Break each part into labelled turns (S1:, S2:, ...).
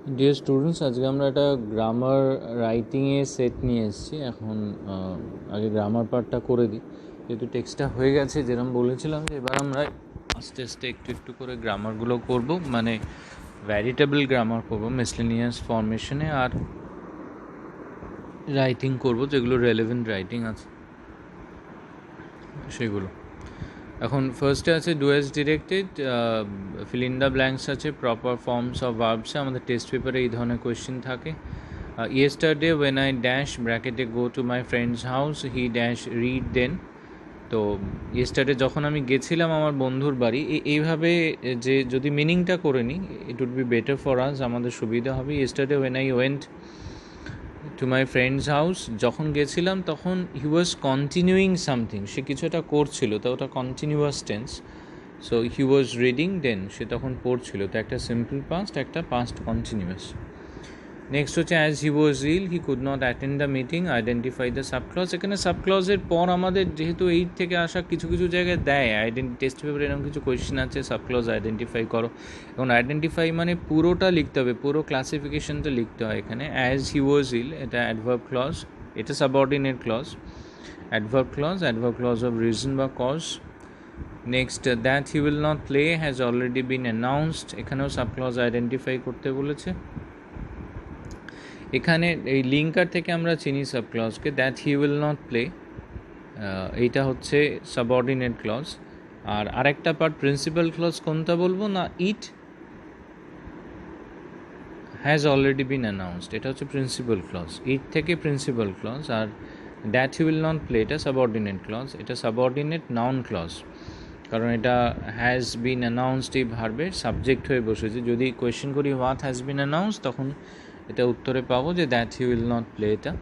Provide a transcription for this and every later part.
S1: Dear students, আজকে আমরা একটা গ্রামার রাইটিংয়ের সেট নিয়ে এসেছি। এখন আগে গ্রামার পার্টটা করে দিই, যেহেতু টেক্সটটা হয়ে গেছে। যেরকম বলেছিলাম যে এবার আমরা আস্তে আস্তে একটু একটু করে গ্রামারগুলো করব, মানে ভ্যারিটেবল গ্রামার করব, মিসলেনিয়াস ফরমেশনে, আর রাইটিং করব যেগুলো রেলেভেন্ট রাইটিং আছে সেগুলো। এখন ফার্স্টে আছে do as directed, fill in the blanks আছে, প্রপার ফর্মস অফ ভার্বসে। আমাদের টেস্ট পেপারে এই ধরনের কোয়েশ্চেন থাকে। ইয়েস্টারডে ওয়েন আই ড্যাশ ব্র্যাকেটে go to my friend's house he dash read then. তো ইয়েস্টারডে যখন আমি গেছিলাম আমার বন্ধুর বাড়ি, এইভাবে যে যদি মিনিংটা করে নিই, it would be better for us, আমাদের সুবিধা হবে। Yesterday when I went to my friend's house, যখন গেছিলাম তখন হি ওয়াজ কন্টিনিউইং সামথিং, সে কিছু একটা করছিল, তো ওটা continuous tense. So he was reading then, সে তখন পড়ছিল, তো একটা সিম্পল পাস্ট, একটা পাস্ট কন্টিনিউয়াস। নেক্সট হচ্ছে as he was ill he could not attend the meeting, identify the subclause. এখানে সাবক্লজের পর আমাদের যেহেতু 8 থেকে আসা কিছু কিছু জায়গায় দেয় টেস্ট পেপারে এরকম কিছু কোয়েশ্চেন আছে, সাবক্লজ আইডেন্টিফাই করো। এখন আইডেন্টিফাই মানে পুরোটা লিখতে হবে, পুরো ক্লাসিফিকেশনটা লিখতে হয়। এখানে অ্যাজ হি ওয়াজ ইল, এটা অ্যাডভার্ব ক্লজ, এটা subordinate clause. Adverb clause of reason বা cause. Next that he will not play has already been announced, এখানেও সাবক্লজ আইডেন্টিফাই করতে বলেছে। এখানে এই লিঙ্কার থেকে আমরা চিনি সাবক্লজকে, that he will not play, এইটা হচ্ছে সাবঅর্ডিনেট ক্লজ। আর আরেকটা পার্ট প্রিন্সিপাল ক্লজ কোনটা বলবো না, it has already been announced, এটা হচ্ছে প্রিন্সিপাল ক্লজ। ইট থেকে প্রিন্সিপাল ক্লজ। আর that he will not play, এটা সাবঅর্ডিনেট ক্লজ, এটা সাবঅর্ডিনেট নাউন ক্লজ, কারণ এটা হ্যাজ বিন অ্যানাউন্সড এই ভার্বের সাবজেক্ট হয়ে বসেছে। যদি কোয়েশ্চেন করি হোয়াট হ্যাজ বিন অ্যানাউন্সড, তখন এটা উত্তরে পাবো যে that he will not play এটা।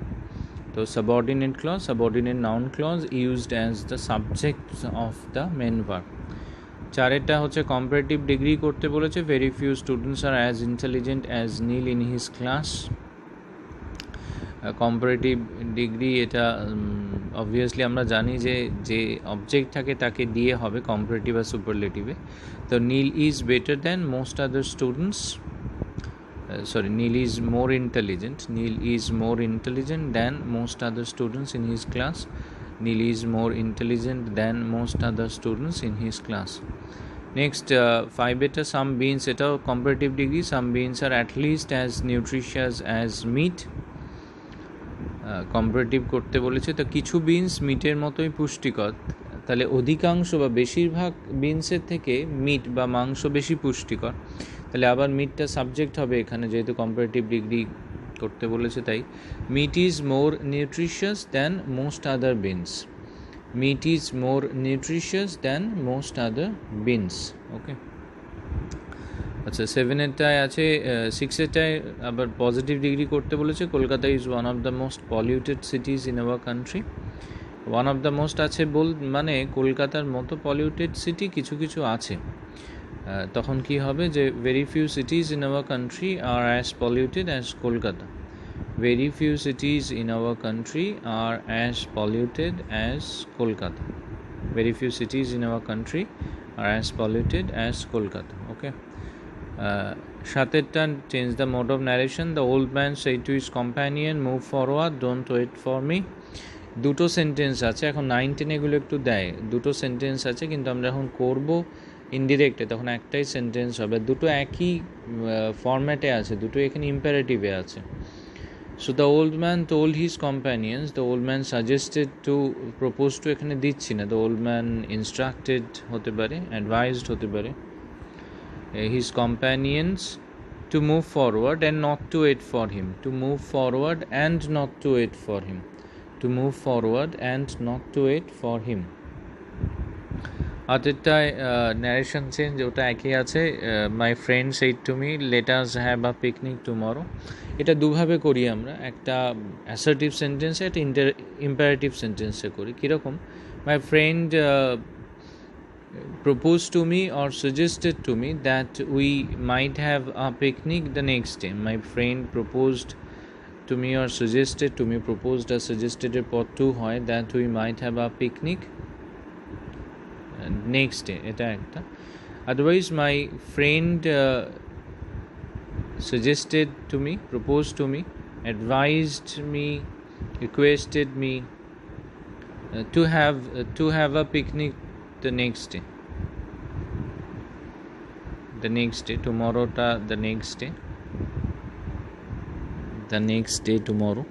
S1: তো subordinate clause, subordinate noun clause used as the subject of the main verb. চারেরটা হচ্ছে কম্পারেটিভ ডিগ্রি করতে বলেছে, very few students are as intelligent as Neil in his class. Comparative degree, এটা obviously আমরা জানি যে যে অবজেক্ট থাকে তাকে দিয়ে হবে কম্পারেটিভ আর সুপারলেটিভে। তো Neil is better than most other students, Neil is more intelligent. Neil is more intelligent than most other students in his class. Neil is more intelligent than most other students in his class. Next, 5 beta, some beans, এটা comparative degree, some beans are at least as nutritious as meat. Comparative করতে বলেছে, তো কিছু beans মিটের মতোই পুষ্টিকর, তাহলে অধিকাংশ বা বেশিরভাগ বিনসের থেকে মিট বা মাংস বেশি পুষ্টিকর। তাহলে আবার মিটটা সাবজেক্ট হবে এখানে, যেহেতু কম্পারেটিভ ডিগ্রি করতে বলেছে তাই। Meat is more nutritious than most other beans, meat is more nutritious than most other beans. Okay, আচ্ছা, 7-এরটায় আছে, 6-এরটায় আবার পজিটিভ ডিগ্রি করতে বলেছে, Kolkata is one of the most polluted cities in our country. One of the most আছে মানে কলকাতার মতো পলিউটেড সিটি কিছু কিছু আছে, তখন কি হবে যে very few cities in our country are as polluted as Kolkata. Very few cities in our country are as polluted as Kolkata. Very few cities in our country are as polluted as Kolkata. Okay, 7-এরটা change the mode of narration, the old man said to his companion move forward don't wait for me. দুটো sentence আছে, এখন 9-10 এগুলো একটু দেয়, দুটো sentence আছে, কিন্তু আমরা এখন করব ইনডিরেক্টে, তখন একটাই সেন্টেন্স হবে। দুটো একই ফরম্যাটে আছে, দুটো এখানে ইম্পারেটিভে আছে। So the old man told his companions, the old man suggested two, propose to এখানে দিচ্ছি না, দ্য ওল্ড ম্যান ইনস্ট্রাক্টেড হতে পারে, অ্যাডভাইসড হতে পারে, his companions to move forward and not to wait for him, to move forward and not to wait for him, to move forward and not to wait for him. আরেকটায় narration change, ওটা একই আছে, my friend said to me let us have a picnic tomorrow. এটা দুভাবে করি আমরা, একটা assertive সেন্টেন্সে, একটা ইম্পারেটিভ সেন্টেন্সে করি। কীরকম, my friend proposed to me or suggested to me that we might have a picnic the next day. My friend proposed to me or suggested to me, proposed or suggested এর পর two হয়, that we might have a picnic next day, এটা একটা। Otherwise my friend suggested to me, proposed to me, advised me, requested me to have a picnic the next day. Tomorrow ta the next day tomorrow.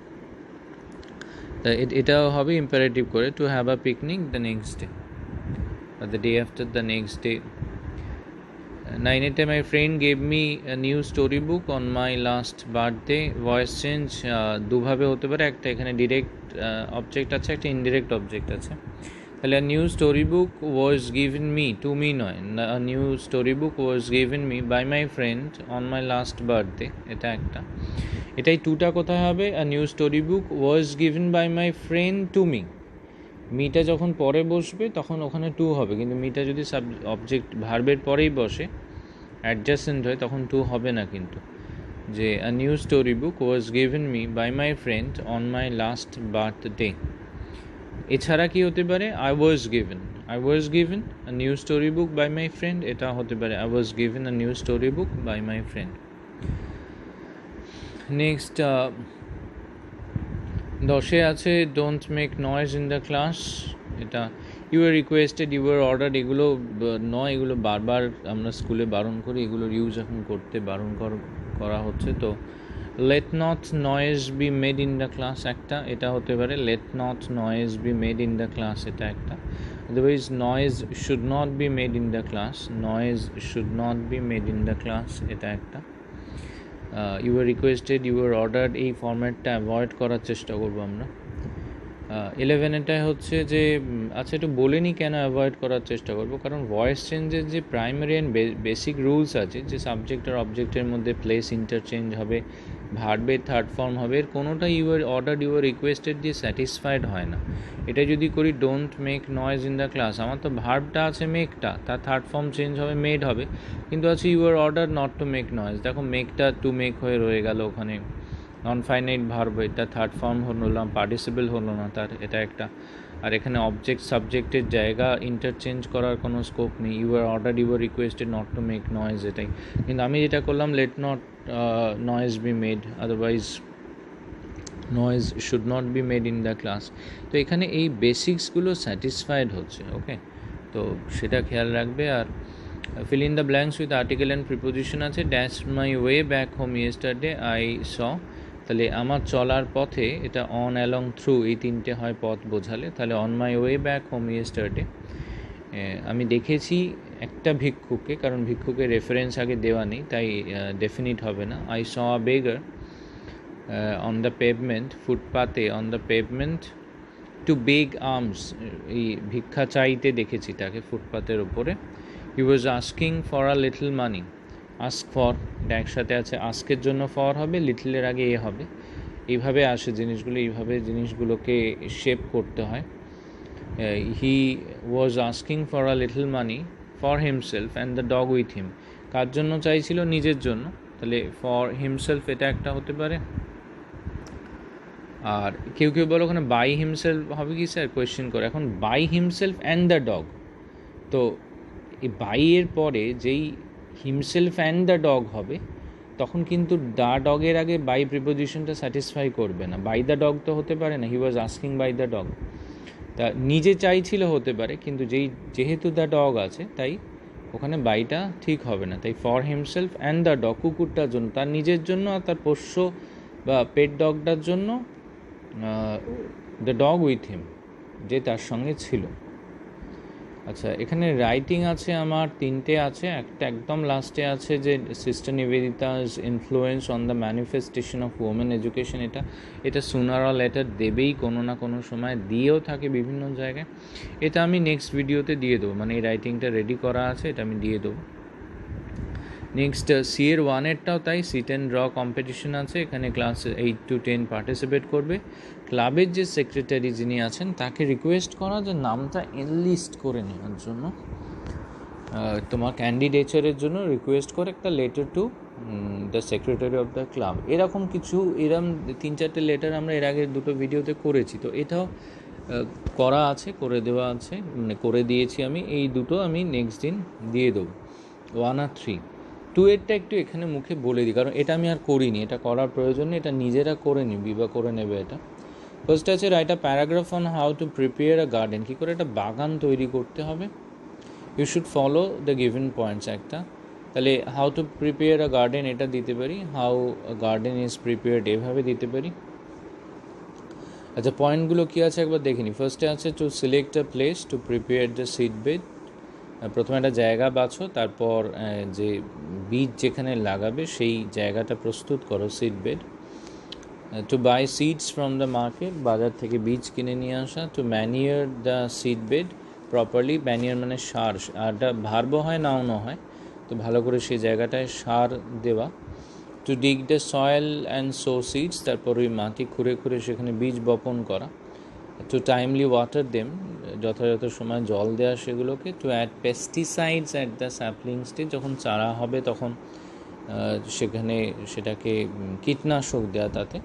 S1: এটা হবে imperative করে, to have a picnic the next day or the day after the next day. 9 my friend gave me a new storybook on my last birthday. Voice change দুভাবে হতে পারে, একটা এখানে direct object আছে, একটা ইনডিরেক্ট অবজেক্ট আছে। তাহলে a new storybook was given me, to me নয়, a new storybook was given me by my friend on my last birthday, এটা একটা। এটাই টুটা কোথায় হবে? a new storybook was given by my friend to me। মিটা যখন পরে বসবে তখন ওখানে টু হবে, কিন্তু মিটা যদি অবজেক্ট ভার্বের পরেই বসে, অ্যাডজাসেন্ট হয়, তখন টু হবে না। কিন্তু যে a new storybook was given me by my friend on my last birthday। এছাড়া কি হতে পারে? I was given a new storybook by my friend, এটা হতে পারে I was given a new storybook by my friend। Next 10 আছে don't make noise in the class, এটা you are requested, you are order, এগুলো নয়, এগুলো বারবার আমরা স্কুলে বারণ করি, এগুলোর ইউজ এখন করতে বারণ করা হচ্ছে। তো let not noise be made in the class একটা, এটা হতে পারে let not noise be made in the class, এটা একটা। Otherwise noise should not be made in the class, noise should not be made in the class, এটা একটা। You are requested, you are ordered, এই ফরম্যাটটা avoid করার চেষ্টা করবো আমরা। 11 হচ্ছে যে আচ্ছা একটু বলে নিই কেন অ্যাভয়েড করার চেষ্টা করবো, কারণ ভয়েস চেঞ্জের যে প্রাইমারি অ্যান্ড বেসিক রুলস আছে, যে সাবজেক্ট আর অবজেক্টের মধ্যে প্লেস ইন্টারচেঞ্জ হবে, ভার্বের থার্ড ফর্ম হবে, এর কোনোটা you are order, you are requested দিয়ে স্যাটিসফাইড হয় না। এটা যদি করি don't make noise in the class, আমার তো ভার্বটা আছে মেকটা, তার থার্ড ফর্ম চেঞ্জ হবে, মেড হবে, কিন্তু আছে you are order not to make noise. দেখো মেকটা টু মেক হয়ে রয়ে গেল ওখানে, নন ফাইনাইট ভার্ব, এটা থার্ড ফর্ম হলো না, পার্টিসিপল হলো না তার, এটা একটা। আর এখানে অবজেক্ট সাবজেক্টের জায়গা ইন্টারচেঞ্জ করার কোনো স্কোপ নেই, you are order, you are requested not to make noise, এটাই। কিন্তু আমি যেটা করলাম let not noise be made, otherwise noise should not be made in the class. তো এখানে এই বেসিক্সগুলো স্যাটিসফাইড হচ্ছে, ওকে, তো সেটা খেয়াল রাখবে। আর fill in the blanks with article and preposition আছে, dash my way back home yesterday I saw, তাহলে আমার চলার পথে, এটা অন অ্যালং থ্রু, এই তিনটে হয় পথ বোঝালে, তাহলে on my way back home yesterday আমি দেখেছি একটা ভিক্ষুককে, কারণ ভিক্ষুকের রেফারেন্স আগে দেওয়া নেই, তাই ডেফিনিট হবে না। I saw a beggar on the pavement, ফুটপাতে, on the pavement, to beg alms, এই ভিক্ষা চাইতে দেখেছি তাকে ফুটপাতের ওপরে। He was asking for a little money, ask for, এটা একসাথে আছে, আস্কের জন্য ফর হবে, লিটলের আগে এ হবে, এইভাবে আসে জিনিসগুলো, এইভাবে জিনিসগুলোকে শেপ করতে হয়। He was asking for a little money for himself and the dog with him, কার জন্য চাইছিল? নিজের জন্য, তাহলে ফর হিমসেলফ এটা একটা হতে পারে। আর কেউ বলো ওখানে বাই হিমসেলফ হবে কি স্যার, কোয়েশ্চেন করে। এখন by himself and the dog, তো এই বাই এর পরে যেই হিমসেলফ অ্যান্ড দ্য ডগ হবে, তখন কিন্তু দ্য ডগের আগে বাই প্রিপোজিশনটা স্যাটিসফাই করবে না, বাই দ্য ডগ তো হতে পারে না, he was asking by the dog, তা নিজে চাইছিল হতে পারে, কিন্তু যেহেতু দ্য ডগ আছে তাই ওখানে বাইটা ঠিক হবে না, তাই for himself and the dog, কুকুরটার জন্য, তার নিজের জন্য আর তার পোষ্য বা পেট ডগটার জন্য, দ্য ডগ উইথ হিম, যে তার সঙ্গে ছিল। আচ্ছা, এখানে রাইটিং আছে আমার তিনটে আছে, একটা একদম লাস্টে আছে যে sister Nivedita's influence on the manifestation of women education, এটা সুনার অর লেটার দেবেই, কোনো না কোনো সময় দিয়েও থাকে বিভিন্ন জায়গায়, এটা আমি নেক্সট ভিডিওতে দিয়ে দেবো, মানে এই রাইটিংটা রেডি করা আছে, এটা আমি দিয়ে দেবো। নেক্সট সি এর 1-এরটাও তাই, সিট অ্যান্ড ড্র কম্পিটিশন আছে, এখানে ক্লাস 8 to 10 পার্টিসিপেট করবে। ক্লাবের যে সেক্রেটারি যিনি আছেন তাকে রিকোয়েস্ট করা যে নামটা এনলিস্ট করে নেওয়ার জন্য, তোমার ক্যান্ডিডেচারের জন্য রিকোয়েস্ট করে একটা letter to the secretary of the club, এরকম কিছু, এরকম 3-4টে লেটার আমরা এর আগের দুটো ভিডিওতে করেছি, তো এটাও করা আছে, করে দেওয়া আছে, মানে করে দিয়েছি আমি, এই দুটো আমি নেক্সট দিন দিয়ে দেবো, 1 আর 3। টু এরটা একটু এখানে মুখে বলে দিই, কারণ এটা আমি আর করিনি, এটা করার প্রয়োজন নেই, এটা নিজেরা করে নিবি বা করে নেবে। এটা ফার্স্ট আছে write a paragraph on how to prepare a garden, কী করে একটা বাগান তৈরি করতে হবে। You should follow the given points. একটা তাহলে how to prepare a garden এটা দিতে পারি, how a garden is prepared এভাবে দিতে পারি। আচ্ছা, পয়েন্টগুলো কী আছে একবার দেখিনি। ফার্স্টে আছে to select a place to prepare the seed bed, প্রথমে একটা জায়গা বাছো, তারপর যে বীজ যেখানে লাগাবে সেই জায়গাটা প্রস্তুত করো, seed bed. To buy seeds from the market, বাজার থেকে বীজ কিনে নিয়ে আসা। To manure the seed bed properly, manure মানে সার, আরটা ভার্ব হয় নাউনও হয়, তো ভালো করে সেই জায়গাটায় সার দেওয়া। Two ডিগ the soil and so seeds, তারপর ওই মাটি খুঁড়ে খুঁড়ে সেখানে বীজ বপন করা। টু টাইমলি ওয়াটার দেম, যথাযথ সময় জল দেওয়া সেগুলোকে। To add pesticides at the sapling stage, যখন চারা হবে তখন সেখানে সেটাকে কীটনাশক দেওয়া তাতে।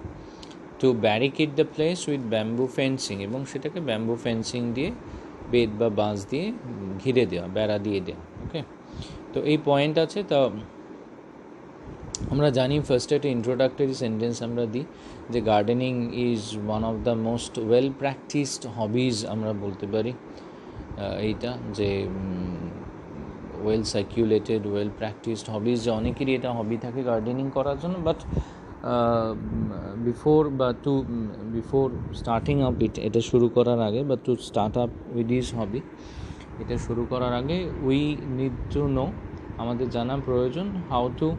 S1: To barricade the place with bamboo fencing, এবং সেটাকে ব্যাম্বু ফেন্সিং দিয়ে, বেত বা বাঁশ দিয়ে ঘিরে দেওয়া, বেড়া দিয়ে দেওয়া। ওকে, তো এই পয়েন্ট আছে। তা আমরা জানি ফার্স্টে একটা ইন্ট্রোডাক্টরি সেন্টেন্স আমরা দিই যে gardening is one of the most well practised hobbies, আমরা বলতে পারি এইটা যে well circulated well practised hobbies, যে অনেকেরই এটা হবি থাকে গার্ডেনিং করার জন্য। বাট বিফোর স্টার্টিং আপ এটা শুরু করার আগে, বা to start up with this hobby, এটা শুরু করার আগে উই নিড টু নো, আমাদের জানা প্রয়োজন how to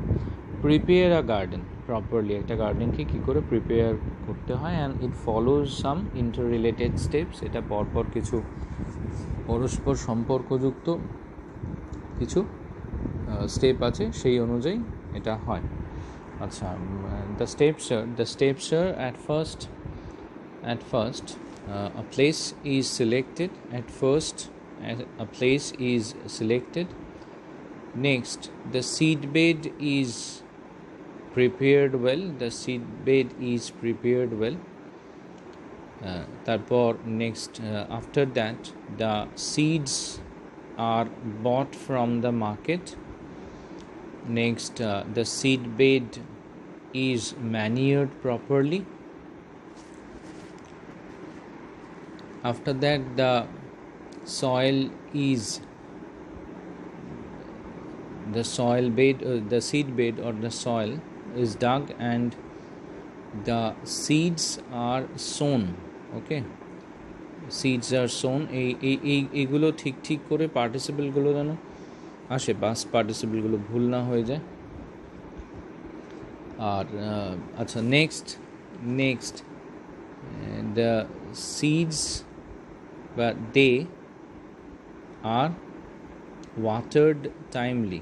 S1: prepare a garden properly, একটা গার্ডেনকে কী করে প্রিপেয়ার করতে হয়। And it follows some inter related steps, এটা পরপর কিছু পরস্পর সম্পর্কযুক্ত কিছু স্টেপ আছে, সেই অনুযায়ী এটা হয়। আচ্ছা, the steps are at first a place is selected. A place is selected. Next, the seed bed is prepared well. তারপর next, after that the seeds are bought from the market. Next, the seed bed is manured properly. After that, the seed bed or the soil is dug and the seeds are sown. Okay, seeds are sown. এইগুলো ঠিক করে পার্টিসিপেলগুলো যেন আসে, past পার্টিসিপেলগুলো ভুল না হয়ে যায়। আর আচ্ছা, next the seeds, but they are watered timely,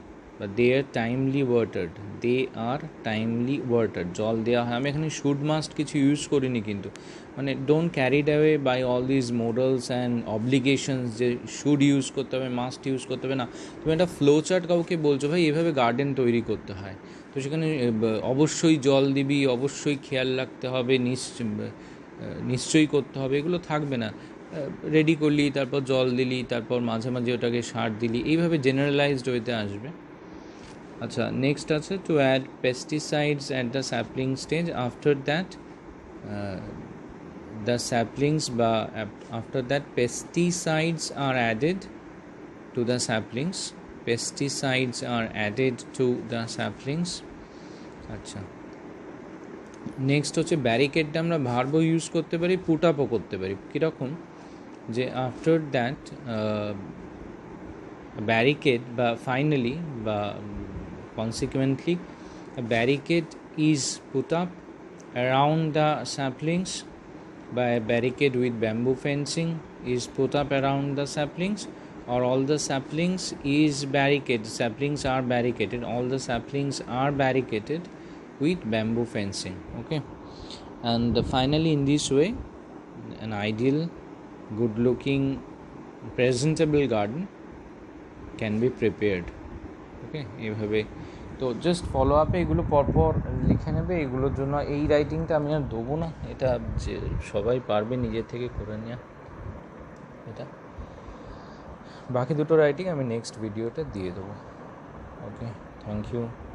S1: জল দেওয়া হয়। আমি এখানে শুড মাস্ট কিছু ইউজ করিনি, কিন্তু মানে don't carried away by all this morals and obligations যে শুড ইউজ করতে হবে, মাস্ট ইউজ করতে হবে না। তুমি একটা ফ্লো চার্ট কাউকে বলছো ভাই এভাবে গার্ডেন তৈরি করতে হয়, তো সেখানে অবশ্যই জল দিবি, অবশ্যই খেয়াল রাখতে হবে, নিশ্চয়ই করতে হবে, এগুলো থাকবে না। রেডি করলি, তারপর জল দিলি, তারপর মাঝে মাঝে ওটাকে সার দিলি, এইভাবে জেনারেলাইজড ওয়েতে আসবে। আচ্ছা, নেক্সট আছে to add pesticides at the sapling stage. After that pesticides are added to the saplings. আচ্ছা, নেক্সট হচ্ছে ব্যারিকেডটা আমরা ভার্বও ইউজ করতে পারি, পুট আপও করতে পারি। কীরকম, যে আফটার দ্যাট ব্যারিকেড বা ফাইনালি বা consequently a barricade is put up around the saplings. By a barricade with bamboo fencing is put up around the saplings, or all the saplings are barricaded, all the saplings are barricaded with bamboo fencing. Okay, and finally in this way an ideal, good looking, presentable garden can be prepared. ওকে, এইভাবে তো just follow আপে এগুলো পরপর লিখে নেবে। এগুলোর জন্য এই রাইটিংটা আমি আর দেবো না, এটা যে সবাই পারবে নিজের থেকে করে নেওয়া। এটা বাকি দুটো রাইটিং আমি নেক্সট ভিডিওতে দিয়ে দেবো। ওকে। Thank you.